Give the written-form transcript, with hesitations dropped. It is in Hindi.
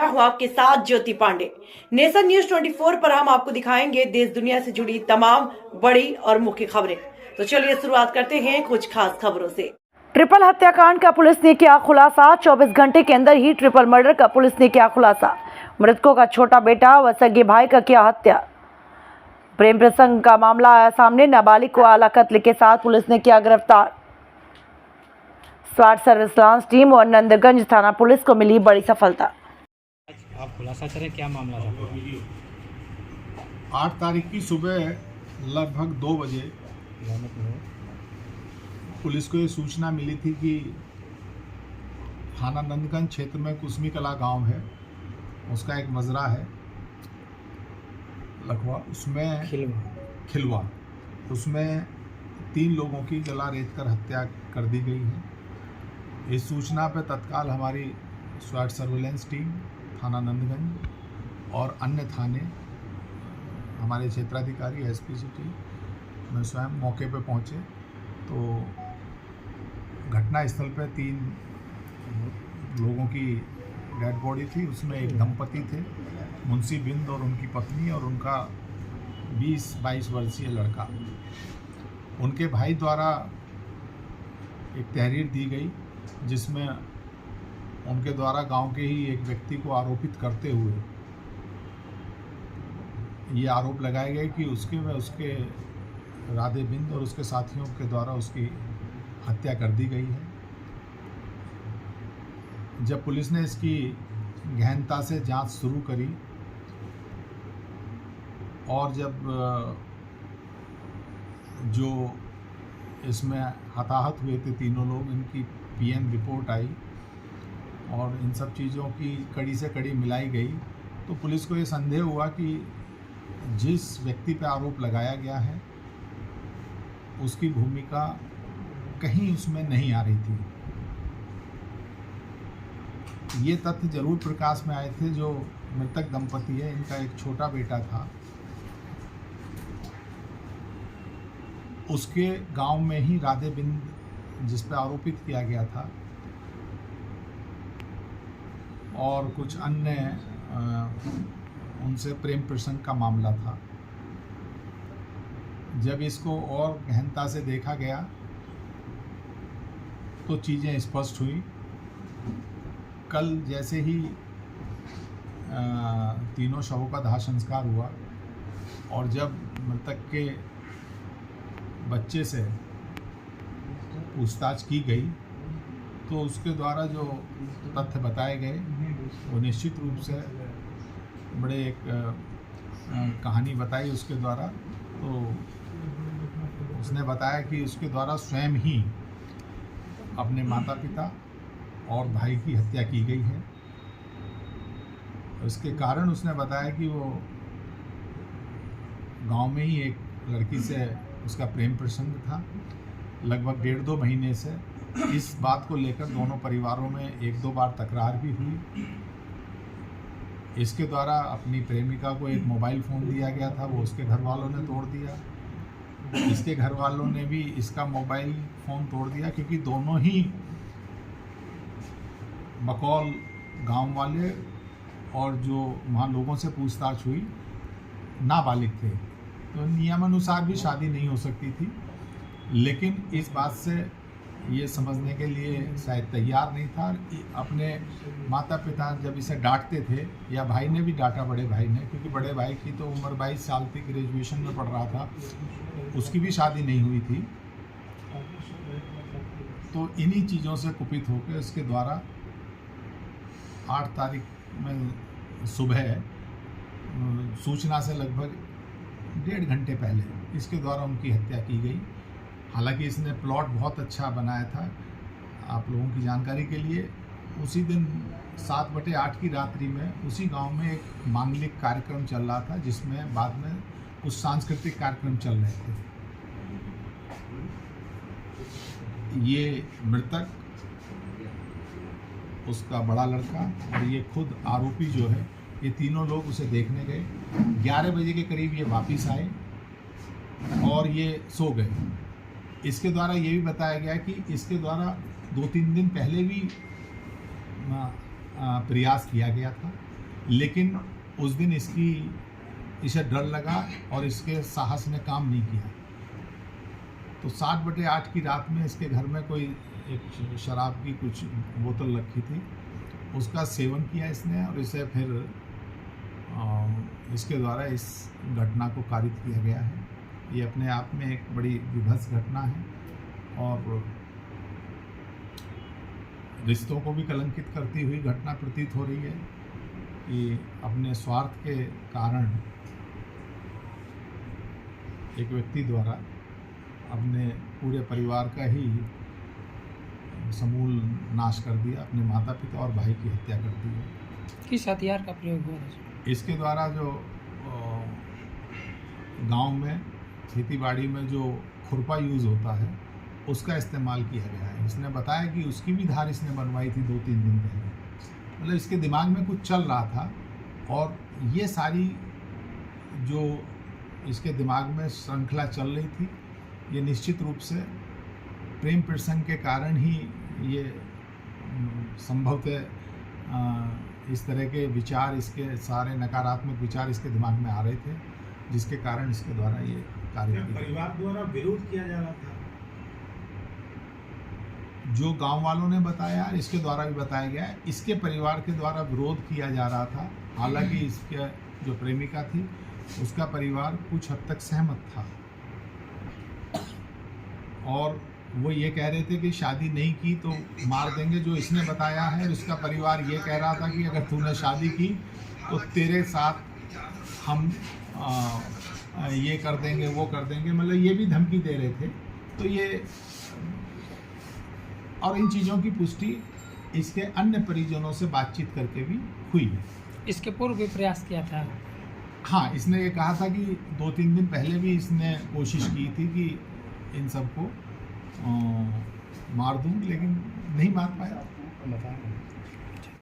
हूं आपके साथ ज्योति पांडे। नेशन न्यूज 24 पर हम आपको दिखाएंगे देश दुनिया से जुड़ी तमाम बड़ी और मुख्य खबरें। तो चलिए शुरुआत करते हैं कुछ खास खबरों से। ट्रिपल हत्याकांड का पुलिस ने किया खुलासा। 24 घंटे के अंदर ही ट्रिपल मर्डर का पुलिस ने किया खुलासा। मृतकों का छोटा बेटा व सगे भाई का किया हत्या। प्रेम प्रसंग का मामला आया सामने। नाबालिग को आला कत्ल के साथ पुलिस ने किया गिरफ्तार। स्वाट सर्विलांस टीम और नंदगंज थाना पुलिस को मिली बड़ी सफलता। आप खुलासा करें, क्या मामला था? 8 तारीख की सुबह लगभग 2 बजे पुलिस को ये सूचना मिली थी कि थाना नंदगंज क्षेत्र में कुसमी कला गांव है, उसका एक मजरा है लखवा, उसमें खिलवा, उसमें 3 लोगों की गला रेत कर हत्या कर दी गई है। इस सूचना पर तत्काल हमारी स्वाट सर्विलांस टीम थाना नंदगंज और अन्य थाने, हमारे क्षेत्राधिकारी एसपी सिटी में स्वयं मौके पर पहुंचे तो घटनास्थल पर 3 लोगों की डेड बॉडी थी। उसमें एक दंपति थे, मुंशी बिंद और उनकी पत्नी, और उनका 20-22 वर्षीय लड़का। उनके भाई द्वारा एक तहरीर दी गई जिसमें उनके द्वारा गांव के ही एक व्यक्ति को आरोपित करते हुए ये आरोप लगाए गए कि उसके राधे बिंद और उसके साथियों के द्वारा उसकी हत्या कर दी गई है। जब पुलिस ने इसकी गहनता से जांच शुरू करी और जब जो इसमें हताहत हुए थे 3 लोग, इनकी पीएम रिपोर्ट आई और इन सब चीज़ों की कड़ी से कड़ी मिलाई गई तो पुलिस को ये संदेह हुआ कि जिस व्यक्ति पर आरोप लगाया गया है उसकी भूमिका कहीं उसमें नहीं आ रही थी। ये तथ्य जरूर प्रकाश में आए थे। जो मृतक दंपति है, इनका एक छोटा बेटा था, उसके गांव में ही राधे बिंद जिस पर आरोपित किया गया था और कुछ अन्य उनसे प्रेम प्रसंग का मामला था। जब इसको और गहनता से देखा गया तो चीज़ें स्पष्ट हुई। कल जैसे ही 3 शवों का दाह संस्कार हुआ और जब मृतक के बच्चे से पूछताछ की गई तो उसके द्वारा जो तथ्य बताए गए वो निश्चित रूप से बड़े एक कहानी बताई उसके द्वारा। तो उसने बताया कि उसके द्वारा स्वयं ही अपने माता पिता और भाई की हत्या की गई है। इसके कारण उसने बताया कि वो गांव में ही एक लड़की से उसका प्रेम प्रसंग था। लगभग 1.5-2 महीने से इस बात को लेकर दोनों परिवारों में 1-2 बार तकरार भी हुई। इसके द्वारा अपनी प्रेमिका को एक मोबाइल फ़ोन दिया गया था, वो उसके घर वालों ने तोड़ दिया। इसके घर वालों ने भी इसका मोबाइल फ़ोन तोड़ दिया क्योंकि दोनों ही बकौल गांव वाले और जो वहाँ लोगों से पूछताछ हुई नाबालिग थे, तो नियमानुसार भी शादी नहीं हो सकती थी। लेकिन इस बात से ये समझने के लिए शायद तैयार नहीं था। अपने माता पिता जब इसे डांटते थे, या भाई ने भी डांटा, बड़े भाई ने, क्योंकि बड़े भाई की तो उम्र 22 साल थी, ग्रेजुएशन में पढ़ रहा था, उसकी भी शादी नहीं हुई थी। तो इन्हीं चीज़ों से कुपित होकर इसके द्वारा 8 तारीख में सुबह सूचना से लगभग 1.5 घंटे पहले इसके द्वारा उनकी हत्या की गई। हालांकि इसने प्लॉट बहुत अच्छा बनाया था। आप लोगों की जानकारी के लिए, उसी दिन 7/8 की रात्रि में उसी गांव में एक मांगलिक कार्यक्रम चल रहा था जिसमें बाद में कुछ सांस्कृतिक कार्यक्रम चल रहे थे। ये मृतक, उसका बड़ा लड़का और ये खुद आरोपी जो है, ये तीनों लोग उसे देखने गए। 11 बजे के करीब ये वापस आए और ये सो गए। इसके द्वारा ये भी बताया गया कि इसके द्वारा 2-3 दिन पहले भी प्रयास किया गया था लेकिन उस दिन इसे डर लगा और इसके साहस ने काम नहीं किया। तो 7/8 की रात में इसके घर में कोई एक शराब की कुछ बोतल रखी थी, उसका सेवन किया इसने और इसे फिर इसके द्वारा इस घटना को कारित किया गया है। ये अपने आप में एक बड़ी विभत्स घटना है और रिश्तों को भी कलंकित करती हुई घटना प्रतीत हो रही है कि अपने स्वार्थ के कारण एक व्यक्ति द्वारा अपने पूरे परिवार का ही समूल नाश कर दिया, अपने माता पिता और भाई की हत्या कर दी है। किस हथियार का प्रयोग हुआ था? इसके द्वारा जो गांव में खेतीबाड़ी में जो खुरपा यूज़ होता है उसका इस्तेमाल किया गया है। इसने बताया कि उसकी भी धार इसने बनवाई थी 2-3 दिन पहले। मतलब इसके दिमाग में कुछ चल रहा था और ये सारी जो इसके दिमाग में श्रृंखला चल रही थी, ये निश्चित रूप से प्रेम प्रसंग के कारण ही ये संभवतः इस तरह के विचार, इसके सारे नकारात्मक विचार इसके दिमाग में आ रहे थे, जिसके कारण इसके द्वारा ये कार्य किया। परिवार द्वारा विरोध किया जा रहा था, जो गांव वालों ने बताया, इसके द्वारा भी बताया गया है, इसके परिवार के द्वारा विरोध किया जा रहा था। हालांकि इसके जो प्रेमिका थी उसका परिवार कुछ हद तक सहमत था और वो ये कह रहे थे कि शादी नहीं की तो मार देंगे, जो इसने बताया है। उसका परिवार ये कह रहा था कि अगर तूने शादी की तो तेरे साथ हम ये कर देंगे, वो कर देंगे, मतलब ये भी धमकी दे रहे थे। तो ये और इन चीज़ों की पुष्टि इसके अन्य परिजनों से बातचीत करके भी हुई है। इसके पूर्व भी प्रयास किया था? हाँ, इसने ये कहा था कि 2-3 दिन पहले भी इसने कोशिश की थी कि इन सबको मार दूं, लेकिन नहीं मार पाया।